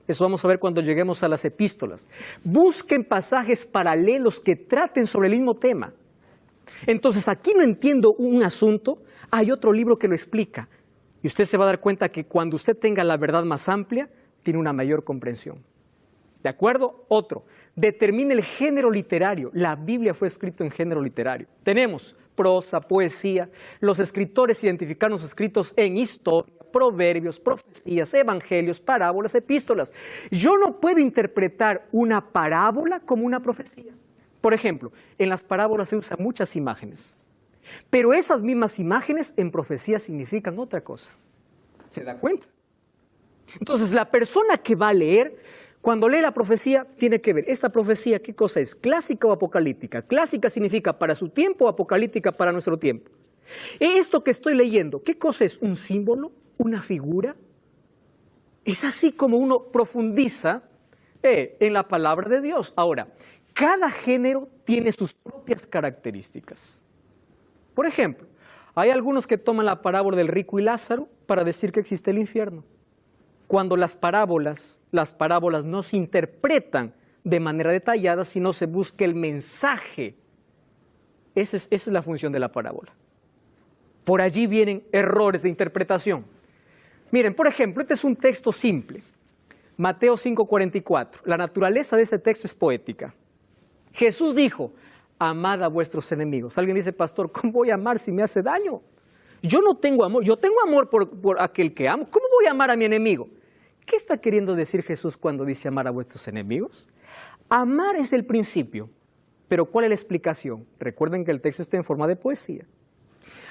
Eso vamos a ver cuando lleguemos a las epístolas. Busquen pasajes paralelos que traten sobre el mismo tema. Entonces, aquí no entiendo un asunto, hay otro libro que lo explica. Y usted se va a dar cuenta que cuando usted tenga la verdad más amplia, tiene una mayor comprensión. ¿De acuerdo? Otro, determine el género literario. La Biblia fue escrita en género literario. Tenemos prosa, poesía. Los escritores identificaron sus escritos en historia, proverbios, profecías, evangelios, parábolas, epístolas. Yo no puedo interpretar una parábola como una profecía. Por ejemplo, en las parábolas se usan muchas imágenes, pero esas mismas imágenes en profecía significan otra cosa. ¿Se da cuenta? Entonces, la persona que va a leer, cuando lee la profecía, tiene que ver, ¿esta profecía qué cosa es? ¿Clásica o apocalíptica? Clásica significa para su tiempo, apocalíptica para nuestro tiempo. Esto que estoy leyendo, ¿qué cosa es? ¿Un símbolo? ¿Una figura? Es así como uno profundiza en la palabra de Dios. Ahora, cada género tiene sus propias características. Por ejemplo, hay algunos que toman la parábola del rico y Lázaro para decir que existe el infierno. Cuando las parábolas no se interpretan de manera detallada, sino se busca el mensaje. Esa es la función de la parábola. Por allí vienen errores de interpretación. Miren, por ejemplo, este es un texto simple. Mateo 5:44. La naturaleza de ese texto es poética. Jesús dijo, amad a vuestros enemigos. Alguien dice, pastor, ¿cómo voy a amar si me hace daño? Yo no tengo amor, yo tengo amor por aquel que amo. ¿Cómo voy a amar a mi enemigo? ¿Qué está queriendo decir Jesús cuando dice amar a vuestros enemigos? Amar es el principio, pero ¿cuál es la explicación? Recuerden que el texto está en forma de poesía.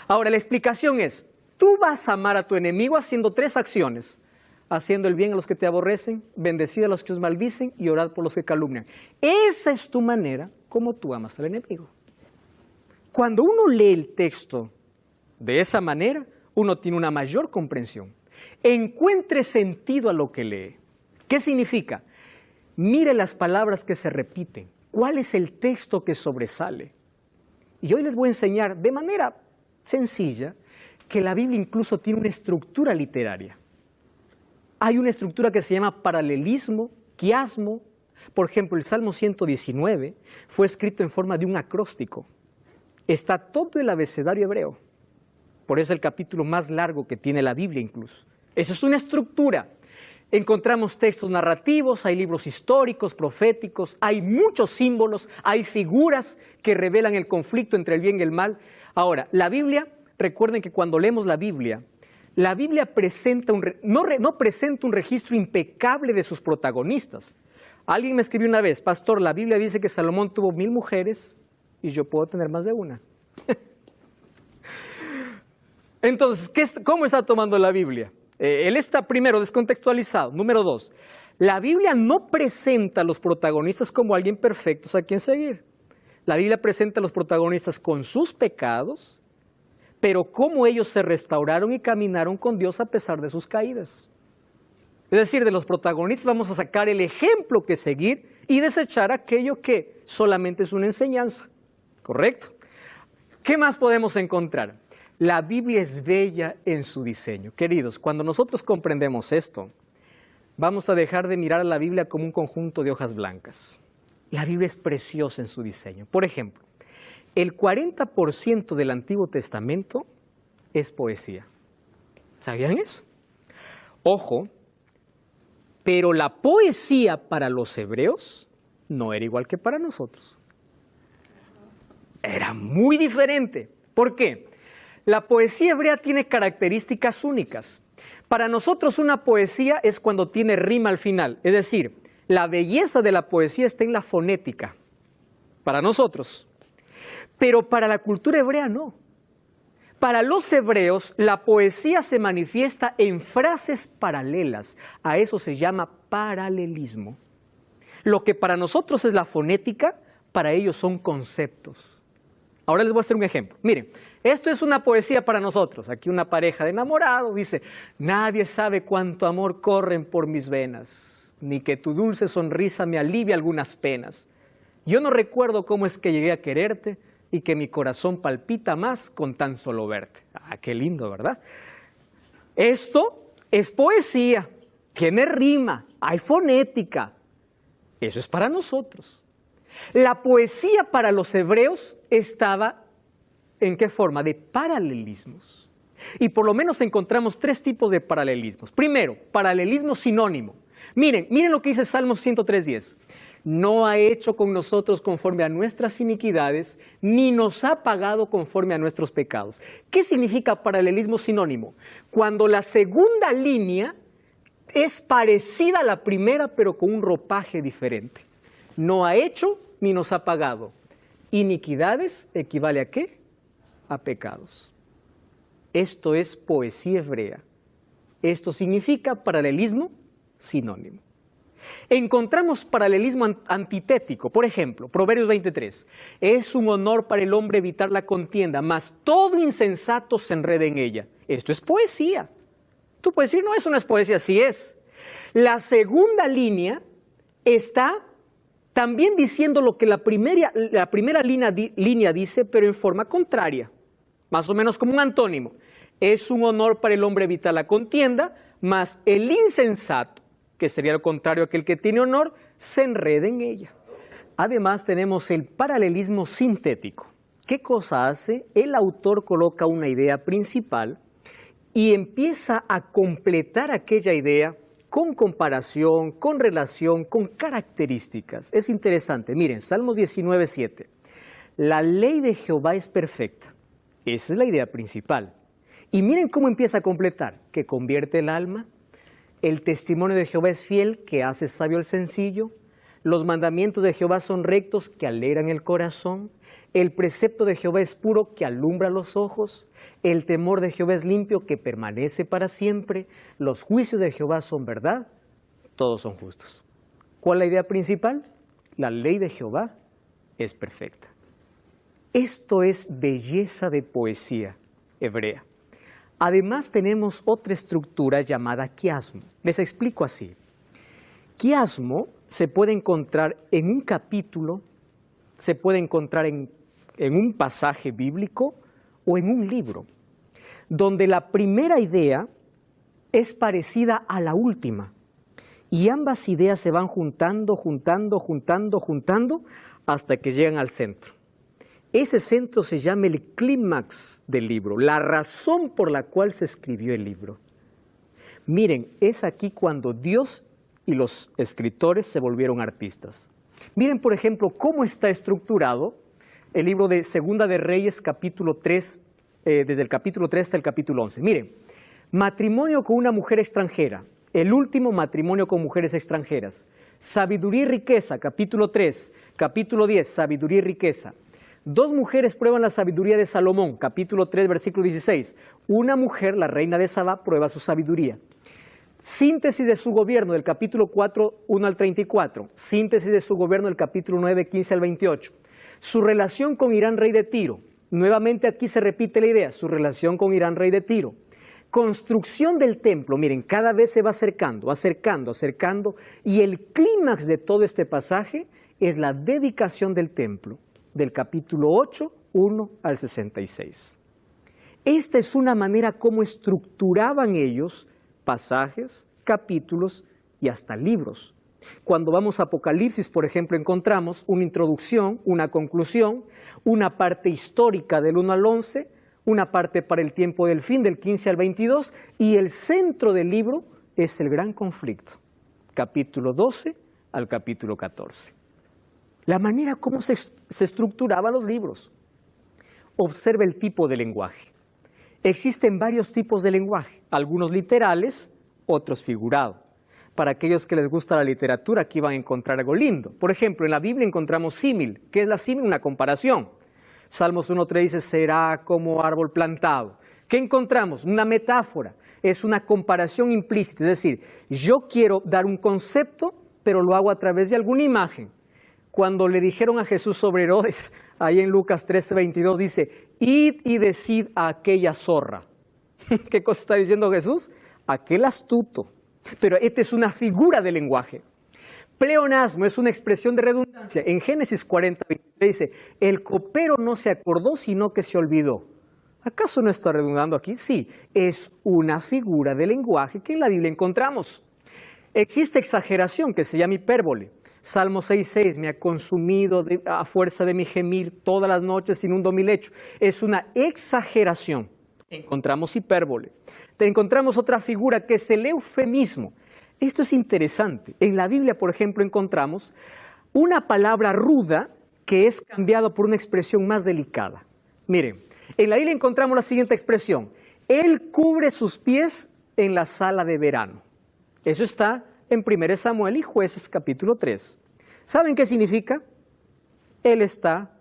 Ahora, la explicación es, tú vas a amar a tu enemigo haciendo 3 acciones. Haciendo el bien a los que te aborrecen, bendecid a los que os maldicen y orad por los que calumnian. Esa es tu manera como tú amas al enemigo. Cuando uno lee el texto de esa manera, uno tiene una mayor comprensión. Encuentre sentido a lo que lee. ¿Qué significa? Mire las palabras que se repiten. ¿Cuál es el texto que sobresale? Y hoy les voy a enseñar de manera sencilla que la Biblia incluso tiene una estructura literaria. Hay una estructura que se llama paralelismo, quiasmo. Por ejemplo, el Salmo 119 fue escrito en forma de un acróstico. Está todo el abecedario hebreo. Por eso es el capítulo más largo que tiene la Biblia incluso. Eso es una estructura. Encontramos textos narrativos, hay libros históricos, proféticos, hay muchos símbolos, hay figuras que revelan el conflicto entre el bien y el mal. Ahora, la Biblia, recuerden que cuando leemos la Biblia presenta no presenta un registro impecable de sus protagonistas. Alguien me escribió una vez, pastor, la Biblia dice que Salomón tuvo 1000 mujeres y yo puedo tener más de una. Entonces, ¿cómo está tomando la Biblia? Él está primero descontextualizado. Número 2, la Biblia no presenta a los protagonistas como alguien perfectos a quien seguir. La Biblia presenta a los protagonistas con sus pecados, pero cómo ellos se restauraron y caminaron con Dios a pesar de sus caídas. Es decir, de los protagonistas vamos a sacar el ejemplo que seguir y desechar aquello que solamente es una enseñanza. ¿Correcto? ¿Qué más podemos encontrar? La Biblia es bella en su diseño. Queridos, cuando nosotros comprendemos esto, vamos a dejar de mirar a la Biblia como un conjunto de hojas blancas. La Biblia es preciosa en su diseño. Por ejemplo, el 40% del Antiguo Testamento es poesía. ¿Sabían eso? Ojo, pero la poesía para los hebreos no era igual que para nosotros. Era muy diferente. ¿Por qué? La poesía hebrea tiene características únicas. Para nosotros una poesía es cuando tiene rima al final. Es decir, la belleza de la poesía está en la fonética. Para nosotros. Pero para la cultura hebrea no. Para los hebreos la poesía se manifiesta en frases paralelas. A eso se llama paralelismo. Lo que para nosotros es la fonética, para ellos son conceptos. Ahora les voy a hacer un ejemplo. Miren, esto es una poesía para nosotros. Aquí una pareja de enamorados dice, nadie sabe cuánto amor corren por mis venas, ni que tu dulce sonrisa me alivia algunas penas. Yo no recuerdo cómo es que llegué a quererte y que mi corazón palpita más con tan solo verte. Ah, qué lindo, ¿verdad? Esto es poesía, tiene rima, hay fonética. Eso es para nosotros. La poesía para los hebreos estaba, ¿en qué forma? De paralelismos. Y por lo menos encontramos 3 tipos de paralelismos. Primero, paralelismo sinónimo. Miren lo que dice Salmo 103:10. No ha hecho con nosotros conforme a nuestras iniquidades, ni nos ha pagado conforme a nuestros pecados. ¿Qué significa paralelismo sinónimo? Cuando la segunda línea es parecida a la primera, pero con un ropaje diferente. No ha hecho ni nos ha pagado. Iniquidades equivale ¿a qué? A pecados. Esto es poesía hebrea. Esto significa paralelismo sinónimo. Encontramos paralelismo antitético. Por ejemplo, Proverbios 23. Es un honor para el hombre evitar la contienda, mas todo insensato se enreda en ella. Esto es poesía. Tú puedes decir, no, eso no es poesía, sí es. La segunda línea está también diciendo lo que la primera línea dice, pero en forma contraria. Más o menos como un antónimo. Es un honor para el hombre evitar la contienda, mas el insensato, que sería lo contrario a aquel que tiene honor, se enreda en ella. Además tenemos el paralelismo sintético. ¿Qué cosa hace? El autor coloca una idea principal y empieza a completar aquella idea con comparación, con relación, con características. Es interesante. Miren, Salmos 19:7. La ley de Jehová es perfecta. Esa es la idea principal. Y miren cómo empieza a completar, que convierte el alma. El testimonio de Jehová es fiel, que hace sabio al sencillo. Los mandamientos de Jehová son rectos, que alegran el corazón. El precepto de Jehová es puro, que alumbra los ojos. El temor de Jehová es limpio, que permanece para siempre. Los juicios de Jehová son verdad, todos son justos. ¿Cuál es la idea principal? La ley de Jehová es perfecta. Esto es belleza de poesía hebrea. Además tenemos otra estructura llamada quiasmo. Les explico así. Quiasmo se puede encontrar en un capítulo, se puede encontrar en un pasaje bíblico o en un libro, donde la primera idea es parecida a la última y ambas ideas se van juntando hasta que llegan al centro. Ese centro se llama el clímax del libro, la razón por la cual se escribió el libro. Miren, es aquí cuando Dios y los escritores se volvieron artistas. Miren, por ejemplo, cómo está estructurado el libro de Segunda de Reyes, capítulo 3, desde el capítulo 3 hasta el capítulo 11. Miren, matrimonio con una mujer extranjera, el último matrimonio con mujeres extranjeras. Sabiduría y riqueza, capítulo 3, capítulo 10, sabiduría y riqueza. Dos mujeres prueban la sabiduría de Salomón, capítulo 3, versículo 16. Una mujer, la reina de Sabá, prueba su sabiduría. Síntesis de su gobierno, del capítulo 4, 1 al 34. Síntesis de su gobierno, del capítulo 9, 15 al 28. Su relación con Irán, rey de Tiro. Nuevamente aquí se repite la idea, su relación con Irán, rey de Tiro. Construcción del templo, miren, cada vez se va acercando, y el clímax de todo este pasaje es la dedicación del templo, del capítulo 8, 1 al 66. Esta es una manera como estructuraban ellos pasajes, capítulos y hasta libros. Cuando vamos a Apocalipsis, por ejemplo, encontramos una introducción, una conclusión, una parte histórica del 1 al 11, una parte para el tiempo del fin, del 15 al 22, y el centro del libro es el gran conflicto, capítulo 12 al capítulo 14. La manera como se estructuraban los libros. Observe el tipo de lenguaje. Existen varios tipos de lenguaje, algunos literales, otros figurados. Para aquellos que les gusta la literatura, aquí van a encontrar algo lindo. Por ejemplo, en la Biblia encontramos símil. ¿Qué es la símil? Una comparación. Salmos 1:3 dice, será como árbol plantado. ¿Qué encontramos? Una metáfora. Es una comparación implícita. Es decir, yo quiero dar un concepto, pero lo hago a través de alguna imagen. Cuando le dijeron a Jesús sobre Herodes, ahí en Lucas 13:22 dice, id y decid a aquella zorra. ¿Qué cosa está diciendo Jesús? Aquel astuto. Pero esta es una figura de lenguaje. Pleonasmo es una expresión de redundancia. En Génesis 40:23 dice, el copero no se acordó, sino que se olvidó. ¿Acaso no está redundando aquí? Sí, es una figura de lenguaje que en la Biblia encontramos. Existe exageración que se llama hipérbole. Salmo 6:6, me ha consumido a fuerza de mi gemir todas las noches, inundo mi lecho. Es una exageración. Encontramos hipérbole. Encontramos otra figura que es el eufemismo. Esto es interesante. En la Biblia, por ejemplo, encontramos una palabra ruda que es cambiada por una expresión más delicada. Miren, en la Biblia encontramos la siguiente expresión. Él cubre sus pies en la sala de verano. Eso está en 1 Samuel y Jueces capítulo 3. ¿Saben qué significa? Él está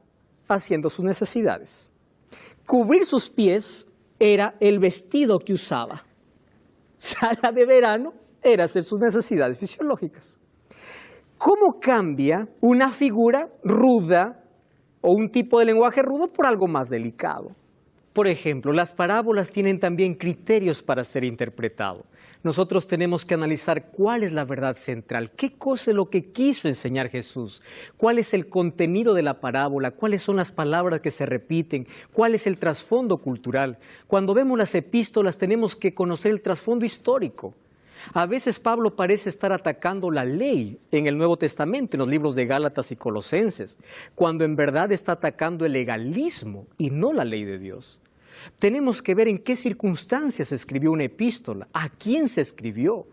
haciendo sus necesidades. Cubrir sus pies era el vestido que usaba. sala de verano era hacer sus necesidades fisiológicas. ¿Cómo cambia una figura ruda o un tipo de lenguaje rudo por algo más delicado? Por ejemplo, las parábolas tienen también criterios para ser interpretado. Nosotros tenemos que analizar cuál es la verdad central, qué cosa es lo que quiso enseñar Jesús, cuál es el contenido de la parábola, cuáles son las palabras que se repiten, cuál es el trasfondo cultural. Cuando vemos las epístolas tenemos que conocer el trasfondo histórico. A veces Pablo parece estar atacando la ley en el Nuevo Testamento, en los libros de Gálatas y Colosenses, cuando en verdad está atacando el legalismo y no la ley de Dios. Tenemos que ver en qué circunstancias se escribió una epístola, a quién se escribió.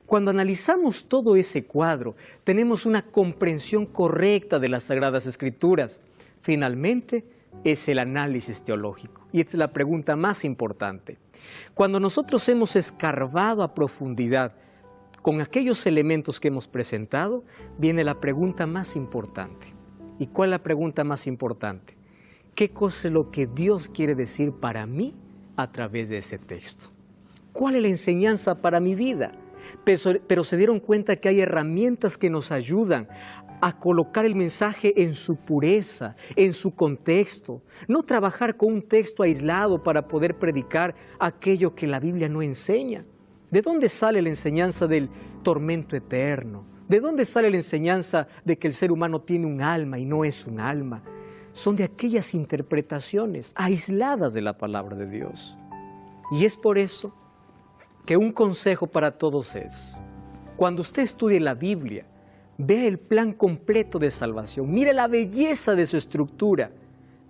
Cuando analizamos todo ese cuadro, tenemos una comprensión correcta de las Sagradas Escrituras. Finalmente, es el análisis teológico. Y esta es la pregunta más importante. Cuando nosotros hemos escarbado a profundidad con aquellos elementos que hemos presentado, viene la pregunta más importante. ¿Y cuál es la pregunta más importante? ¿Qué cosa es lo que Dios quiere decir para mí a través de ese texto? ¿Cuál es la enseñanza para mi vida? Pero se dieron cuenta que hay herramientas que nos ayudan a colocar el mensaje en su pureza, en su contexto. No trabajar con un texto aislado para poder predicar aquello que la Biblia no enseña. ¿De dónde sale la enseñanza del tormento eterno? ¿De dónde sale la enseñanza de que el ser humano tiene un alma y no es un alma? Son de aquellas interpretaciones aisladas de la palabra de Dios. Y es por eso que un consejo para todos es, cuando usted estudie la Biblia, vea el plan completo de salvación, mire la belleza de su estructura,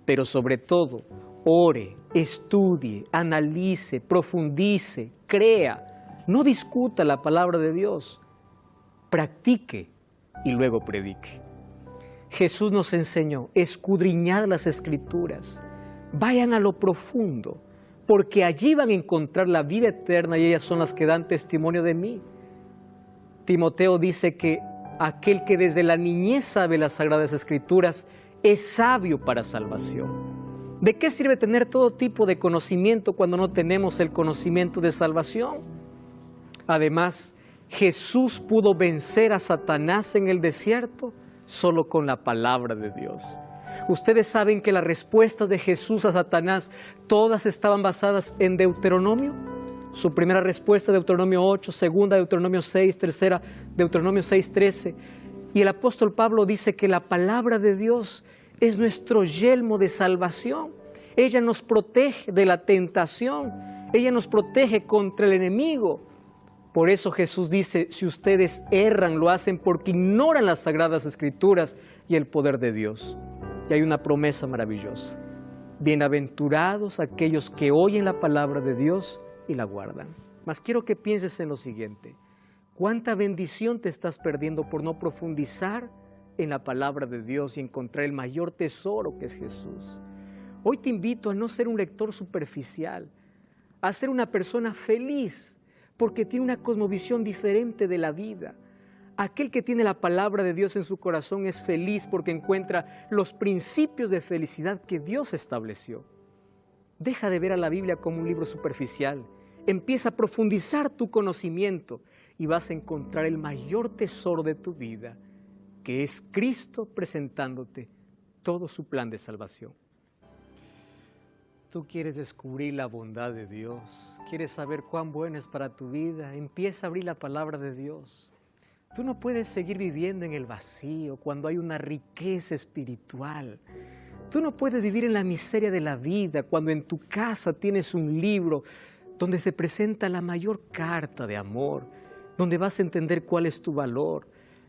pero sobre todo, ore, estudie, analice, profundice, crea, no discuta la palabra de Dios, practique y luego predique. Jesús nos enseñó, escudriñad las Escrituras, vayan a lo profundo, porque allí van a encontrar la vida eterna y ellas son las que dan testimonio de mí. Timoteo dice que aquel que desde la niñez sabe las Sagradas Escrituras es sabio para salvación. ¿De qué sirve tener todo tipo de conocimiento cuando no tenemos el conocimiento de salvación? Además, Jesús pudo vencer a Satanás en el desierto solo con la palabra de Dios. Ustedes saben que las respuestas de Jesús a Satanás todas estaban basadas en Deuteronomio. Su primera respuesta, Deuteronomio 8, segunda, Deuteronomio 6, tercera, Deuteronomio 6:13. Y el apóstol Pablo dice que la palabra de Dios es nuestro yelmo de salvación. Ella nos protege de la tentación, ella nos protege contra el enemigo. Por eso Jesús dice, si ustedes erran, lo hacen porque ignoran las Sagradas Escrituras y el poder de Dios. Y hay una promesa maravillosa. Bienaventurados aquellos que oyen la palabra de Dios y la guardan. Mas quiero que pienses en lo siguiente. ¿Cuánta bendición te estás perdiendo por no profundizar en la palabra de Dios y encontrar el mayor tesoro que es Jesús? Hoy te invito a no ser un lector superficial, a ser una persona feliz, porque tiene una cosmovisión diferente de la vida. Aquel que tiene la palabra de Dios en su corazón es feliz porque encuentra los principios de felicidad que Dios estableció. Deja de ver a la Biblia como un libro superficial. Empieza a profundizar tu conocimiento y vas a encontrar el mayor tesoro de tu vida, que es Cristo presentándote todo su plan de salvación. Tú quieres descubrir la bondad de Dios, quieres saber cuán bueno es para tu vida, empieza a abrir la palabra de Dios. Tú no puedes seguir viviendo en el vacío cuando hay una riqueza espiritual. Tú no puedes vivir en la miseria de la vida cuando en tu casa tienes un libro donde se presenta la mayor carta de amor, donde vas a entender cuál es tu valor.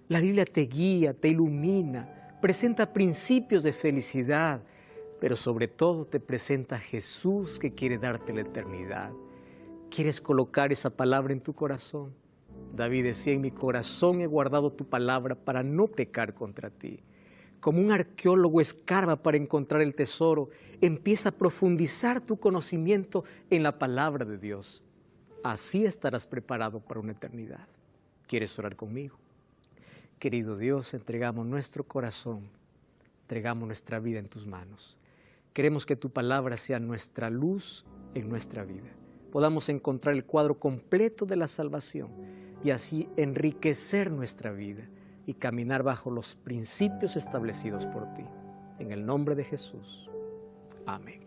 La Biblia te guía, te ilumina, presenta principios de felicidad, pero sobre todo te presenta a Jesús que quiere darte la eternidad. ¿Quieres colocar esa palabra en tu corazón? David decía, en mi corazón he guardado tu palabra para no pecar contra ti. Como un arqueólogo escarba para encontrar el tesoro, empieza a profundizar tu conocimiento en la palabra de Dios. Así estarás preparado para una eternidad. ¿Quieres orar conmigo? Querido Dios, entregamos nuestro corazón, entregamos nuestra vida en tus manos. Queremos que tu palabra sea nuestra luz en nuestra vida. podamos encontrar el cuadro completo de la salvación y así enriquecer nuestra vida y caminar bajo los principios establecidos por ti. En el nombre de Jesús. Amén.